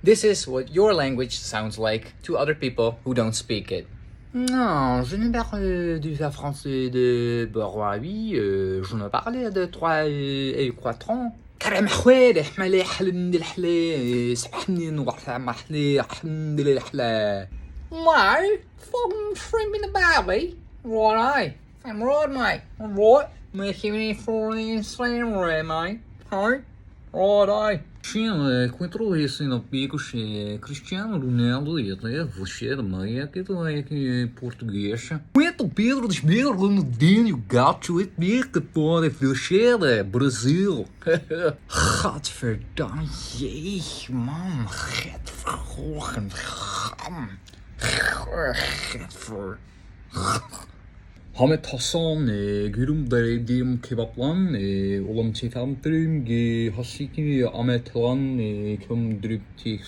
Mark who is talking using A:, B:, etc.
A: This is what your language sounds like to other people who don't speak it. Non, je ne parle du français de Borwawi, je ne parlais de 3 et 4 ans. كرم حوالح ملاح من الحلا سبحني نوحى محلي الحمد لله. My from shrimp in the belly. Right, I'm right, mate. Right, making me for the insane, mate. Hi. Right, Tinha, controle isso no pico, Cristiano Ronaldo e até você também, aqui também aqui português. Muito Pedro dos Meus, Ronaldinho, Gato, het meer kapot, você, Brasil. Gadverdamme, jeetje man, getvergogen, getver. Hamet Hasan, Gürüm Dedim Kebaplan, Olam Çetam Trim, Hasiki Ahmet Lan, Küm Dripti